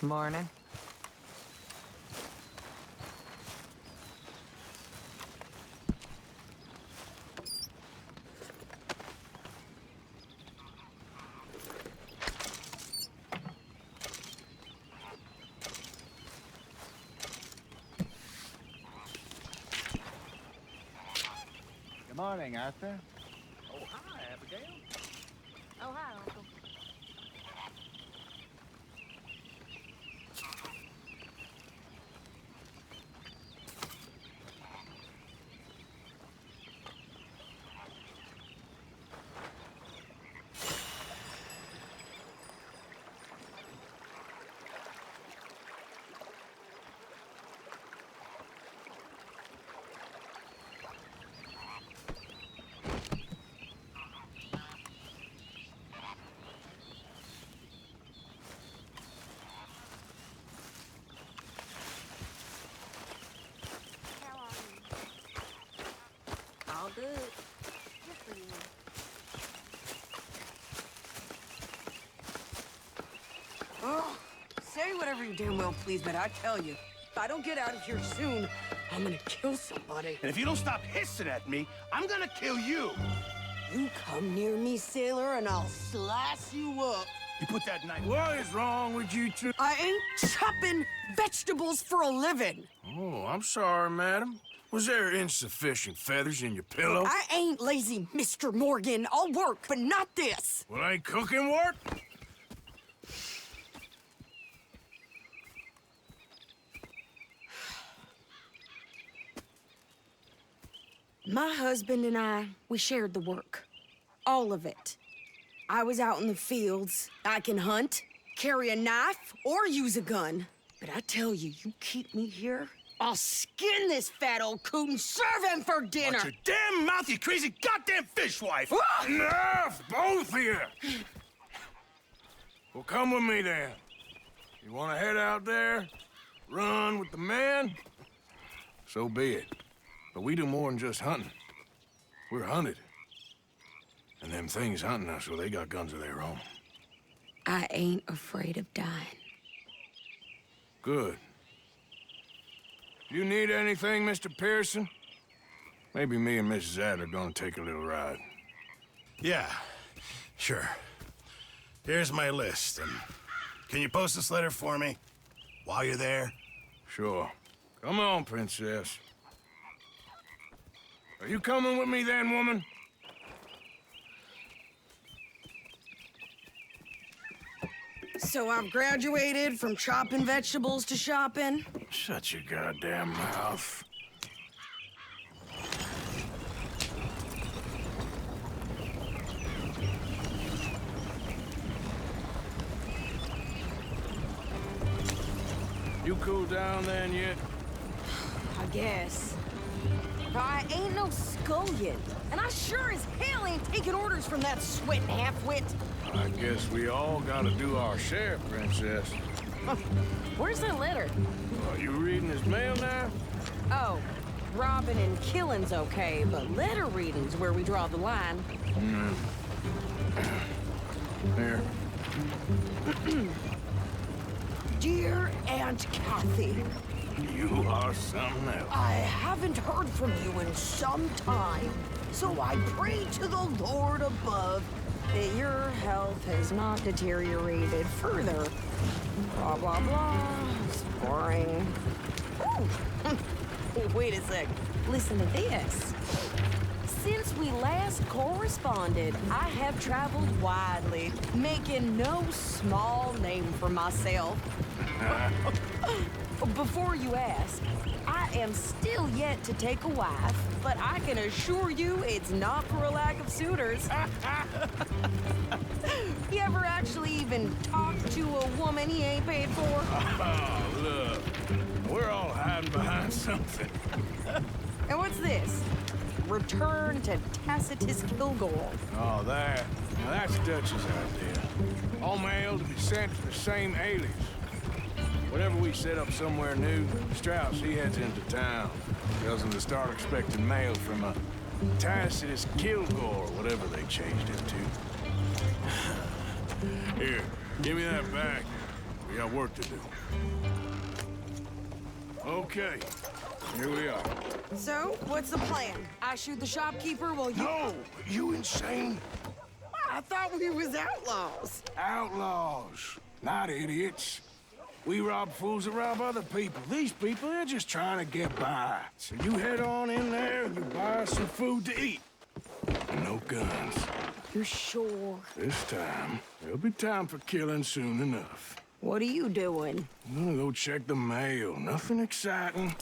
Morning. Good morning, Arthur. Oh, hi, Abigail. Oh, hi, Uncle. How are you? All good. Good for you. Oh, say whatever you damn well please, but I tell you, if I don't get out of here soon, I'm gonna kill somebody. And if you don't stop hissing at me, I'm gonna kill you. You come near me, sailor, and I'll slice you up. You put that knife. What is wrong with you two? I ain't chopping vegetables for a living. Oh, I'm sorry, madam. Was there insufficient feathers in your pillow? I ain't lazy, Mr. Morgan. I'll work, but not this. Well, ain't cooking work? My husband and I, we shared the work. All of it. I was out in the fields. I can hunt, carry a knife, or use a gun. But I tell you, you keep me here, I'll skin this fat old coot and serve him for dinner. Watch your damn mouth, you crazy goddamn fishwife! Ah! Enough, both of you! Well, come with me then. You want to head out there, run with the men? So be it. But we do more than just hunting. We're hunted. And them things hunting us, well, they got guns of their own. I ain't afraid of dying. Good. You need anything, Mr. Pearson? Maybe me and Mrs. Adler gonna take a little ride. Yeah, sure. Here's my list, and can you post this letter for me while you're there? Sure. Come on, princess. Are you coming with me then, woman? So I've graduated from chopping vegetables to shopping. Shut your goddamn mouth. You cool down then yet? I guess. I ain't no scullion, and I sure as hell ain't taking orders from that sweating half-wit. I guess we all gotta do our share, princess. Where's the letter? Are you reading his mail now? Oh, robbing and killing's okay, but letter reading's where we draw the line. Here. Dear Aunt Kathy, You are something else. I haven't heard from you in some time, so I pray to the Lord above that your health has not deteriorated further. Blah, blah, blah. It's boring. Ooh. Wait a sec. Listen to this. Since we last corresponded, I have traveled widely, making no small name for myself. Before you ask, I am still yet to take a wife, but I can assure you it's not for a lack of suitors. You ever actually even talked to a woman he ain't paid for? Oh, look. We're all hiding behind something. And what's this? Return to Tacitus Kilgore. Oh, that. Now, that's Dutch's idea. All mail to be sent to the same alias. Whenever we set up somewhere new, Strauss, he heads into town. Tells them to start expecting mail from a Tacitus Kilgore, whatever they changed it to. Here, give me that back. We got work to do. Okay, here we are. So, what's the plan? I shoot the shopkeeper while you... No! You insane? I thought we was outlaws. Outlaws, not idiots. We rob fools that rob other people. These people, they're just trying to get by. So you head on in there and you buy us some food to eat. And no guns. You're sure? This time, there'll be time for killing soon enough. What are you doing? I'm gonna go check the mail. Nothing exciting.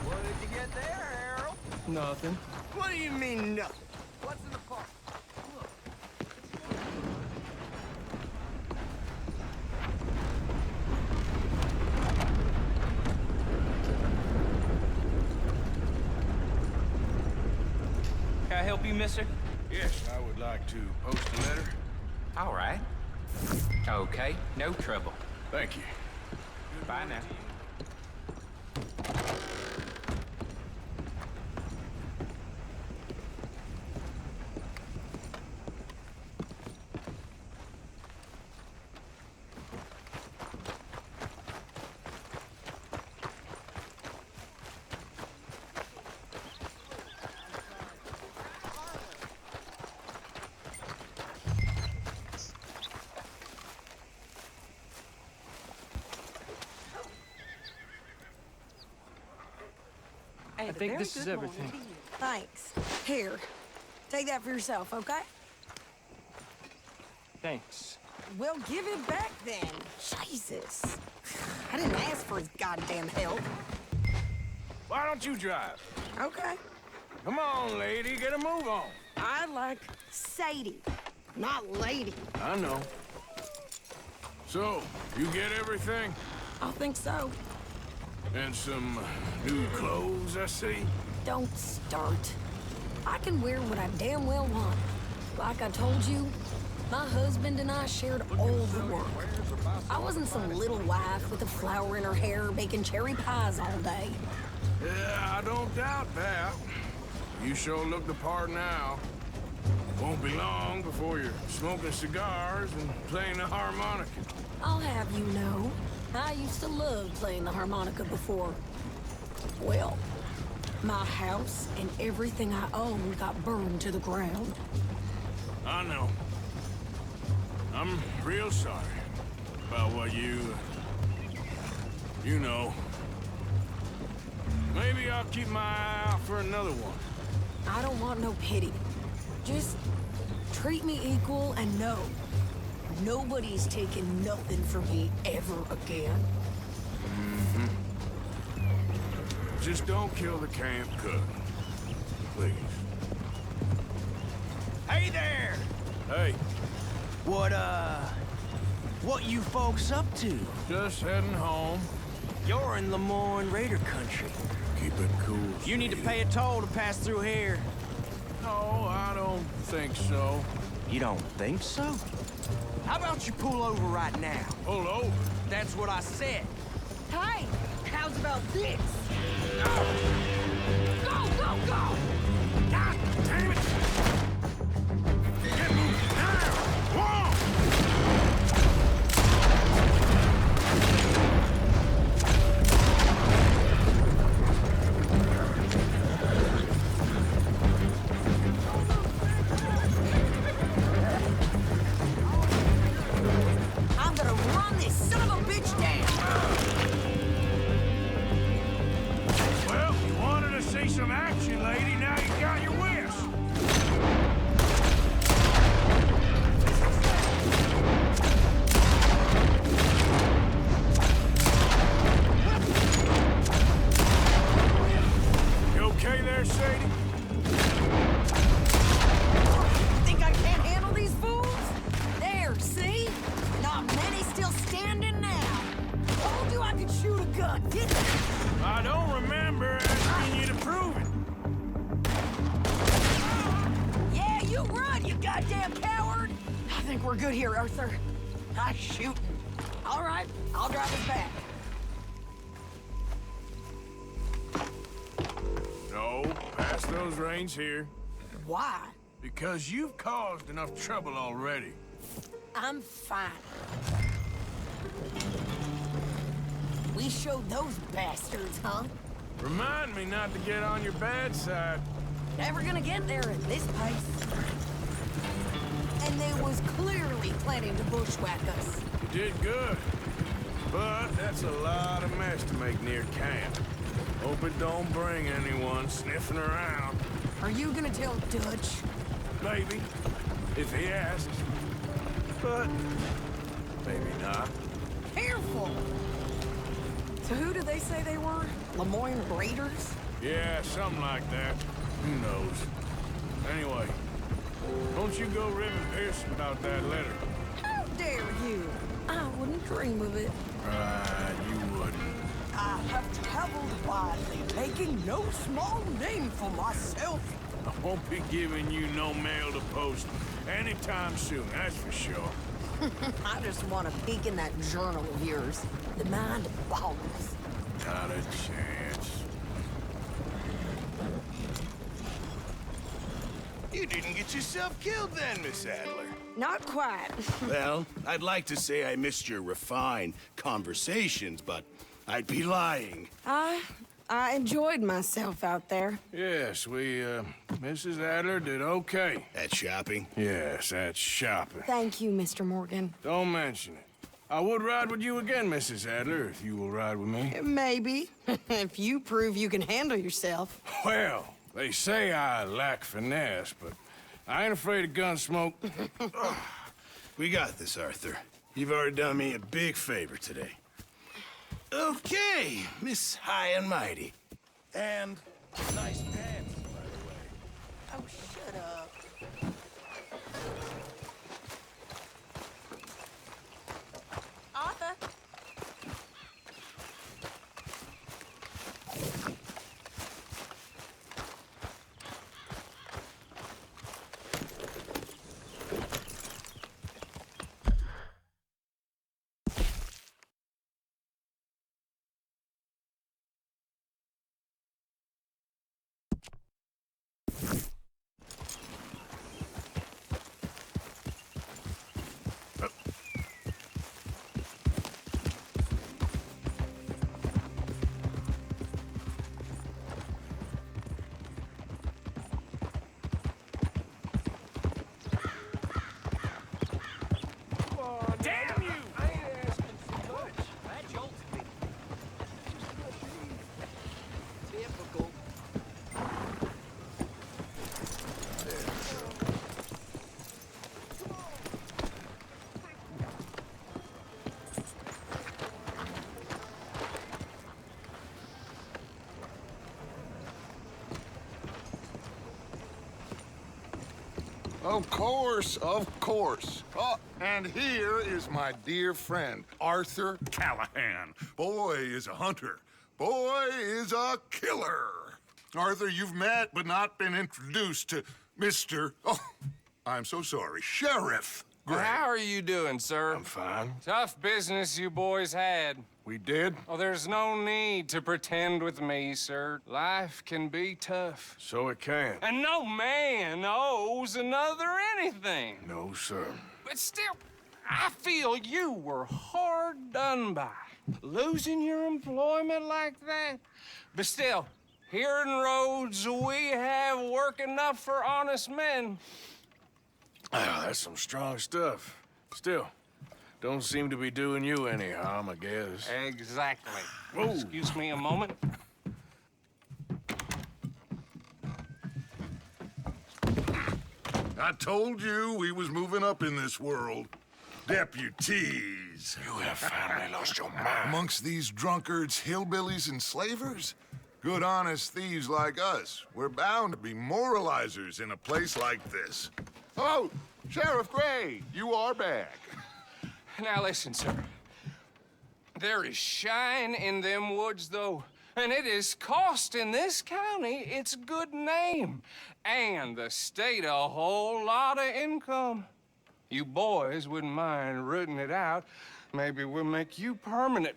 What did you get there, Harold? Nothing. What do you mean, nothing? What's in the park? Can I help you, mister? Yes, I would like to post a letter. All right. Okay, no trouble. Thank you. Bye now. I think this is everything. Thanks. Here, take that for yourself, okay? Thanks. Well, give it back then. Jesus. I didn't ask for his goddamn help. Why don't you drive? Okay. Come on, lady, get a move on. I like Sadie, not lady. I know. So, you get everything? I think so. And some new clothes, I see? Don't start. I can wear what I damn well want. Like I told you, my husband and I shared all the work. I wasn't some little wife with a flower in her hair baking cherry pies all day. Yeah, I don't doubt that. You sure look the part now. Won't be long before you're smoking cigars and playing the harmonica. I'll have you know, I used to love playing the harmonica before. Well, my house and everything I owned got burned to the ground. I know. I'm real sorry about what you know. Maybe I'll keep my eye out for another one. I don't want no pity. Just treat me equal and know nobody's taking nothing from me ever again. Just don't kill the camp cook. Please. Hey there! Hey, What you folks up to? just heading home. You're in Lemoyne Raider country. Keep it cool. You need to sweetie. pay a toll to pass through here. No, I don't think so. You don't think so? How about you pull over right now? Pull over. That's what I said. Hey, how's about this? Go, go, go! God damn it! Get moving now! Whoa! I'm gonna run this son of a bitch down. Well, you wanted to see some action, lady. Now think we're good here, Arthur. Nice shooting. All right, I'll drive us back. No, pass those reins here. Why? Because you've caused enough trouble already. I'm fine. We showed those bastards, huh? Remind me not to get on your bad side. Never gonna get there at this pace. And they was clearly planning to bushwhack us. You did good. But that's a lot of mess to make near camp. Hope it don't bring anyone sniffing around. Are you gonna tell Dutch? Maybe, if he asks. But maybe not. Careful! So who do they say they were? Lemoyne Raiders? Yeah, something like that. Who knows? Anyway, don't you go ribbing Pearson about that letter. How dare you? I wouldn't dream of it. Right, you wouldn't. I have traveled widely, making no small name for myself. I won't be giving you no mail to post anytime soon, that's for sure. I just want to peek in that journal of yours. The mind boggles. Not a chance. You didn't get yourself killed then, Miss Adler. Not quite. Well, I'd like to say I missed your refined conversations, but I'd be lying. I enjoyed myself out there. Yes, Mrs. Adler did okay. At shopping? Yes, that's shopping. Thank you, Mr. Morgan. Don't mention it. I would ride with you again, Mrs. Adler, if you will ride with me. Maybe. If you prove you can handle yourself. Well, they say I lack finesse, but I ain't afraid of gun smoke. We got this, Arthur. You've already done me a big favor today. Okay, Miss High and Mighty. And nice pants, by the way. Oh, shut up. Arthur? Damn you! I ain't asking too much. That jolted me. Typical. Of course, of course. Oh, and here is my dear friend, Arthur Callahan. Boy is a hunter. Boy is a killer. Arthur, you've met but not been introduced to Mr. Oh, I'm so sorry, Sheriff Gray. How are you doing, sir? I'm fine. Tough business you boys had. We did? Oh, there's no need to pretend with me, sir. Life can be tough. So it can. And no man owes another anything. No, sir. But still, I feel you were hard done by. Losing your employment like that. But still, here in Rhodes, we have work enough for honest men. Ah, that's some strong stuff. Still, don't seem to be doing you any harm, I guess. Exactly. Whoa. Excuse me a moment. I told you we was moving up in this world. Deputies. You have finally lost your mind. Amongst these drunkards, hillbillies, and slavers? Good, honest thieves like us. We're bound to be moralizers in a place like this. Oh, Sheriff Gray, you are back. Now listen, sir. There is shine in them woods, though, and it is costing this county its good name and the state a whole lot of income. you boys wouldn't mind rooting it out, maybe we'll make you permanent.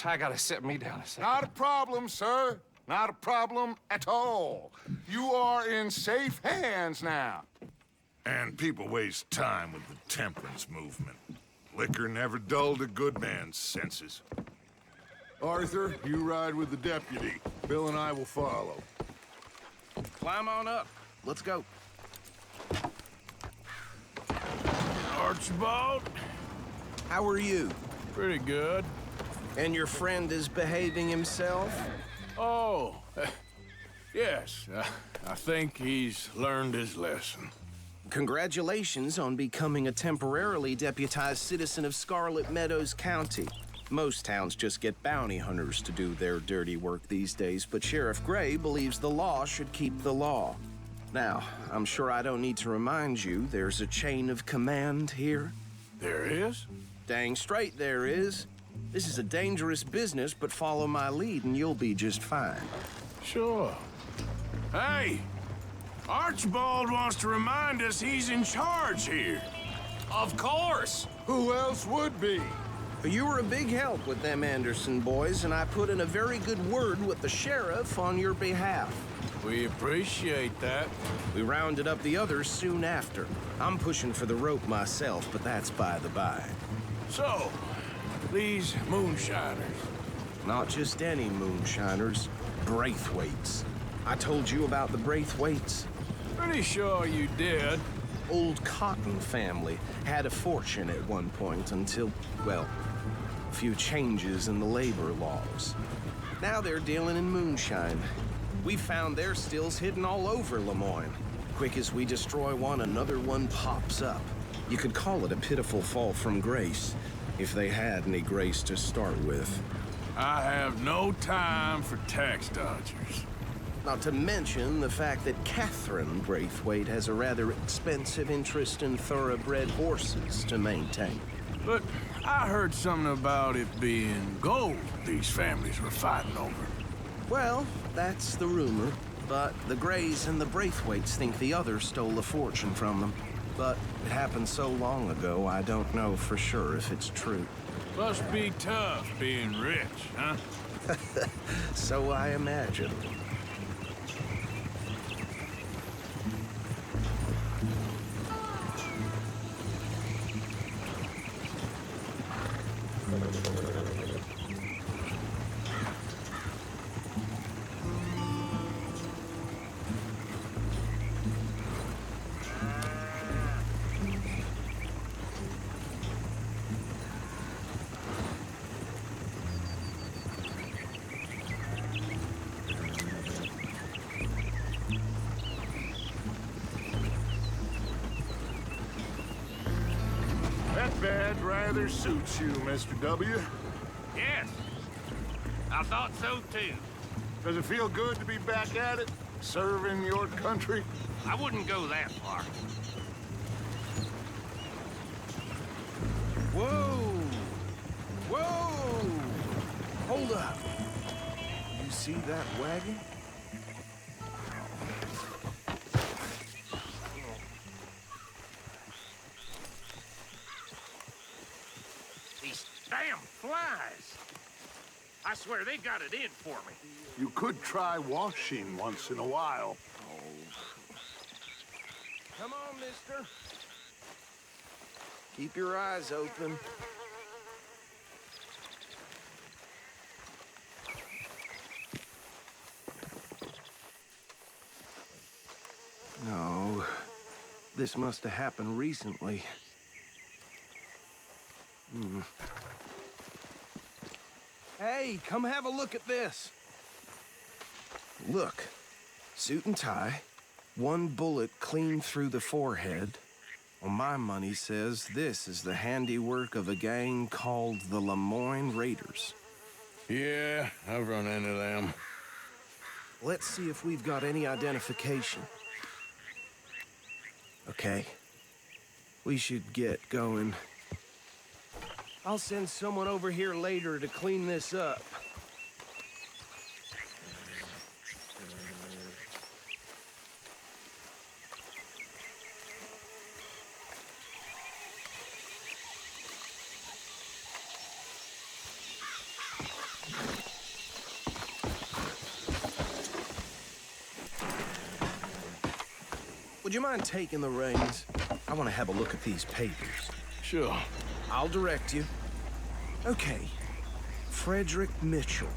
I gotta sit me down a second. Not a problem, sir. Not a problem at all. You are in safe hands now. And people waste time with the temperance movement. Liquor never dulled a good man's senses. Arthur, you ride with the deputy. Bill and I will follow. Climb on up. Let's go. Archibald? How are you? Pretty good. And your friend is behaving himself? Oh, yes. I think he's learned his lesson. Congratulations on becoming a temporarily deputized citizen of Scarlet Meadows County. Most towns just get bounty hunters to do their dirty work these days, but Sheriff Gray believes the law should keep the law. Now, I'm sure I don't need to remind you there's a chain of command here. There is? Dang straight there is. This is a dangerous business, but follow my lead and you'll be just fine. Sure. Hey! Archibald wants to remind us he's in charge here. Of course! Who else would be? You were a big help with them Anderson boys, and I put in a very good word with the sheriff on your behalf. We appreciate that. We rounded up the others soon after. I'm pushing for the rope myself, but that's by the by. So, these moonshiners. Not just any moonshiners, Braithwaites. I told you about the Braithwaites. Pretty sure you did. Old Cotton family had a fortune at one point until, well, a few changes in the labor laws. Now they're dealing in moonshine. We found their stills hidden all over Lemoyne. Quick as we destroy one, another one pops up. You could call it a pitiful fall from grace, if they had any grace to start with. I have no time for tax dodgers. Not to mention the fact that Catherine Braithwaite has a rather expensive interest in thoroughbred horses to maintain. But I heard something about it being gold these families were fighting over. Well, that's the rumor. But the Grays and the Braithwaites think the others stole a fortune from them. But it happened so long ago, I don't know for sure if it's true. Must be tough being rich, huh? So I imagine. That bed rather suits you, Mr. W. Yes. I thought so too. Does it feel good to be back at it, serving your country? I wouldn't go that far. Whoa! Whoa! Hold up. You see that wagon? These damn flies. I swear they got it in for me. You could try washing once in a while. Come on, mister. Keep your eyes open. No, this must have happened recently. Hey, come have a look at this. Look, suit and tie, one bullet clean through the forehead. Well, my money says this is the handiwork of a gang called the Lemoyne Raiders. Yeah, I've run into them. Let's see if we've got any identification. Okay. We should get going. I'll send someone over here later to clean this up. would you mind taking the reins? I want to have a look at these papers. Sure. I'll direct you. Okay. Frederick Mitchell,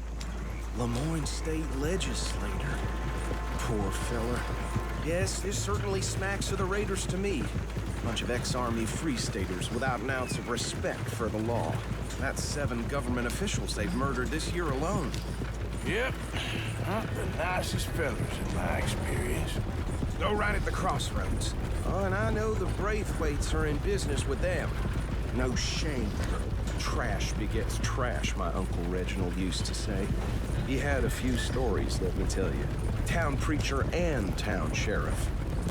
Lemoyne State Legislator. Poor fella. Yes, this certainly smacks of the Raiders to me. Bunch of ex-Army Free Staters without an ounce of respect for the law. That's 7 government officials they've murdered this year alone. Yep. Not the nicest fellas in my experience. Go right at the crossroads. Oh, and I know the Braithwaites are in business with them. No shame. Trash begets trash, my Uncle Reginald used to say. He had a few stories, let me tell you. Town preacher and town sheriff.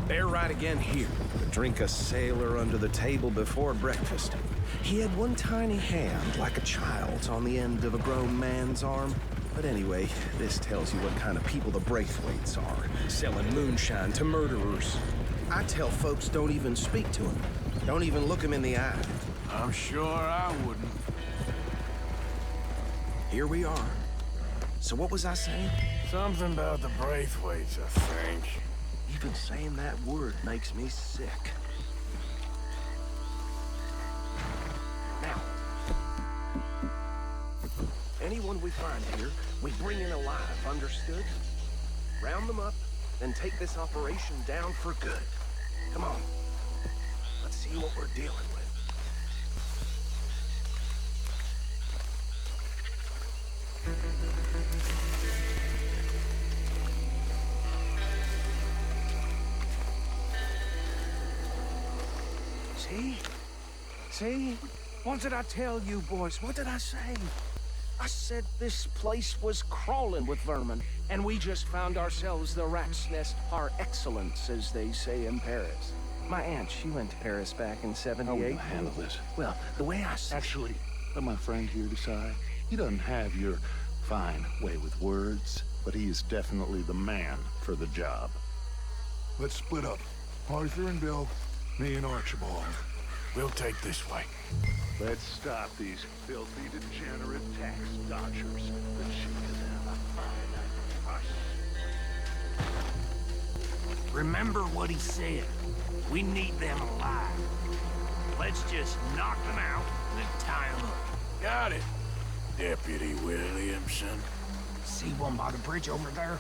They're right again here. To drink a sailor under the table before breakfast. He had one tiny hand, like a child's, on the end of a grown man's arm. But anyway, this tells you what kind of people the Braithwaites are. Selling moonshine to murderers. I tell folks don't even speak to him. Don't even look him in the eye. I'm sure I wouldn't. Here we are. So what was I saying? Something about the Braithwaites, I think. Even saying that word makes me sick. Now, anyone we find here, we bring in alive, understood? Round them up, then take this operation down for good. Come on. Let's see what we're dealing with. See? See? What did I tell you, boys? What did I say? I said this place was crawling with vermin, and we just found ourselves the rat's nest par excellence, as they say in Paris. My aunt, she went to Paris back in '78. How will you handle this? Well, the way I said... Actually, let my friend here decide. He doesn't have your fine way with words, but he is definitely the man for the job. Let's split up. Arthur and Bill, me and Archibald. We'll take this way. Let's stop these filthy, degenerate tax dodgers. The chief of them. Remember what he said. We need them alive. Let's just knock them out and then tie them up. Got it, Deputy Williamson. See one by the bridge over there?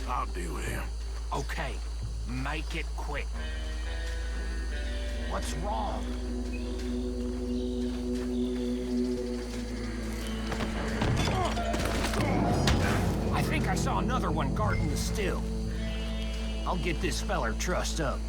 I'll deal with him. Okay, make it quick. What's wrong? I think I saw another one guarding the still. I'll get this feller trussed up.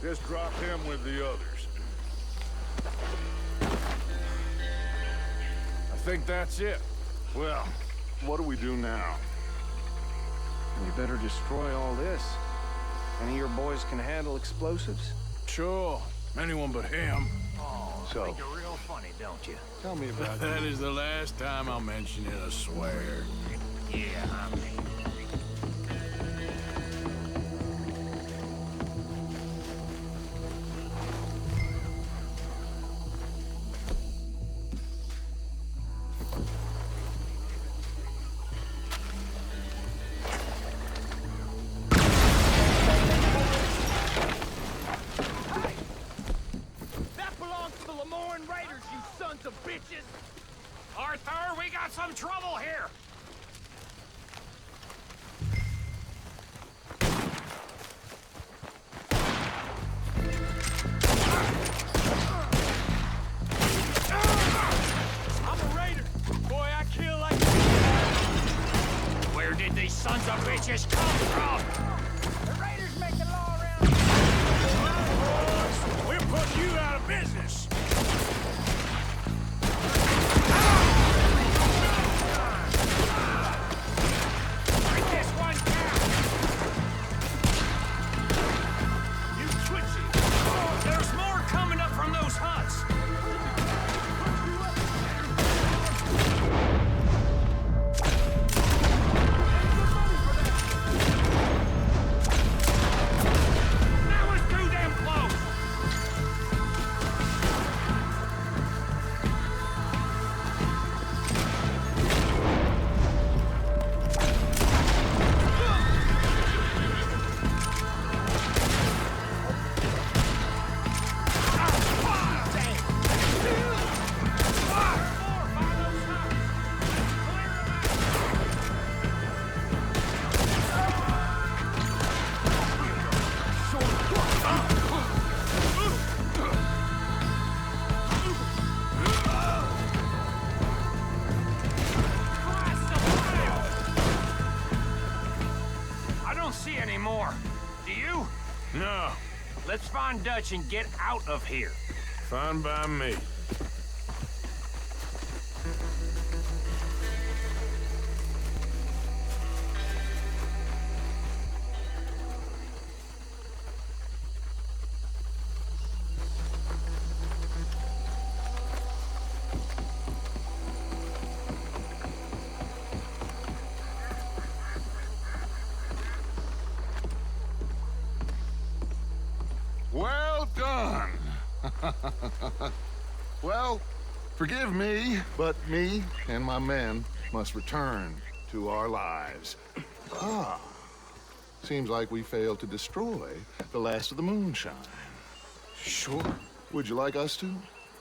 Just drop him with the others. I think that's it. Well, what do we do now? We better destroy all this. Any of your boys can handle explosives? Sure. anyone but him. Oh, So- think you're real funny, don't you? Tell me about that. Is the last time I'll mention it, I swear. Yeah, I mean. Arthur, we got some trouble here! I'm a raider. Boy, I kill like... Where did these sons of bitches come from? The raiders make the law around here. We're putting you out of business. Break this one down! You twitchy. There's more coming up from those huts! That was too damn close! I don't see any more. Do you? No, Let's find Dutch and get out of here. fine by me. Well done. Well, forgive me, but me and my men must return to our lives. Ah, seems like we failed to destroy the last of the moonshine. Sure. Would you like us to?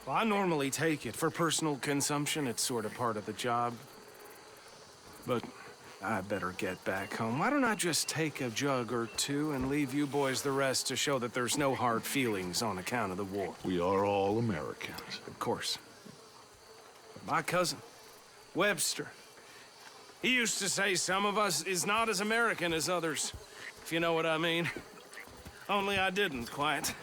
Well, I normally take it. For personal consumption, it's sort of part of the job. But I better get back home. Why don't I just take a jug or two and leave you boys the rest to show that there's no hard feelings on account of the war? We are all Americans. Of course. My cousin, Webster, he used to say some of us is not as American as others, if you know what I mean. Only I didn't quite.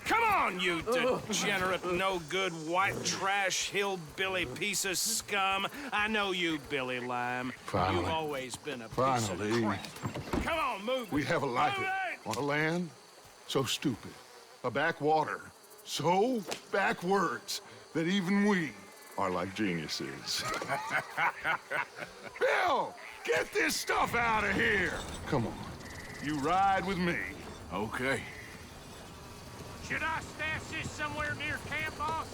Come on, you degenerate, no-good, white trash, hillbilly piece of scum. I know you, Billy Lime. Finally. You've always been a piece Finally. of crap. Come on, move We it. have a life Move it! on a land so stupid, a backwater so backwards that even we are like geniuses. Bill, get this stuff out of here. Come on, you ride with me. Okay. Should I stash this somewhere near camp, boss?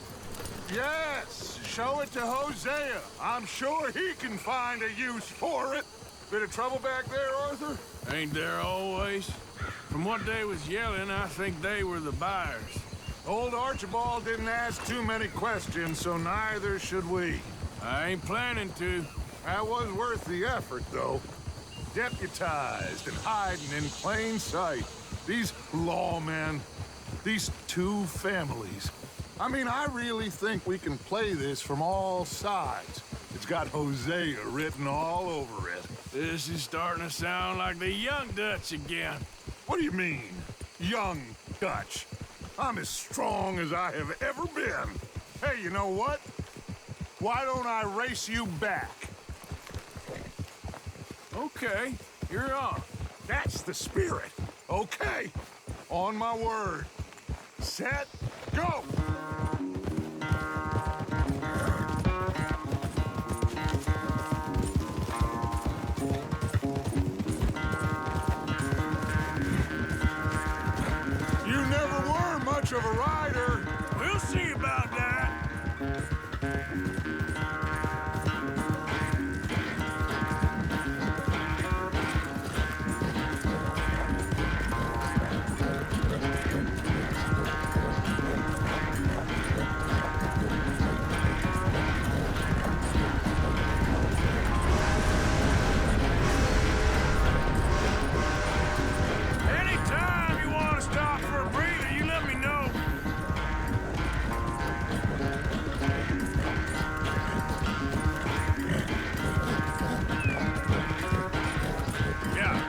Yes, show it to Hosea. I'm sure he can find a use for it. Bit of trouble back there, Arthur? Ain't there always? From what they was yelling, I think they were the buyers. Old Archibald didn't ask too many questions, so neither should we. I ain't planning to. That was worth the effort, though. Deputized and hiding in plain sight. These lawmen, these two families. I mean, I really think we can play this from all sides. It's got Hosea written all over it. This is starting to sound like the young Dutch again. What do you mean, young Dutch? I'm as strong as I have ever been. Hey, you know what? Why don't I race you back? Okay, you're on. That's the spirit. Okay, on my word. set, go! You never were much of a rider. We'll see about that. Anytime you want to stop for a breather, you let me know. Yeah.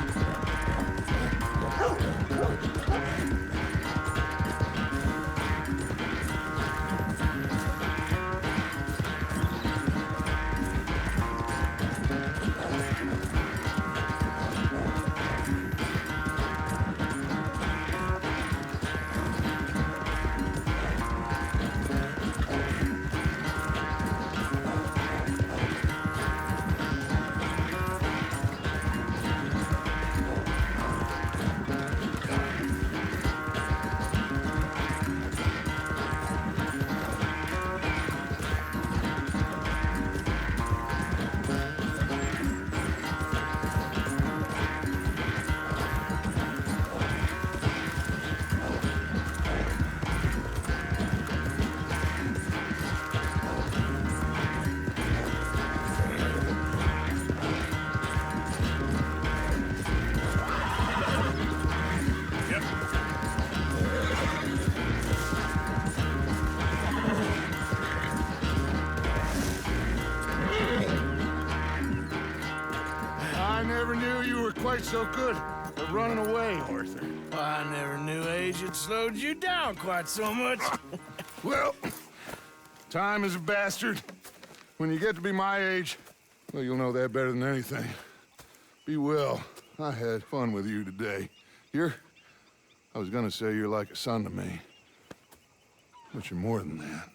Yep. I never knew you were quite so good at running away, Arthur. I never knew age had slowed you down quite so much. Well, time is a bastard. When you get to be my age, well, you'll know that better than anything. Be well. I had fun with you today. I was gonna say you're like a son to me, but you're more than that.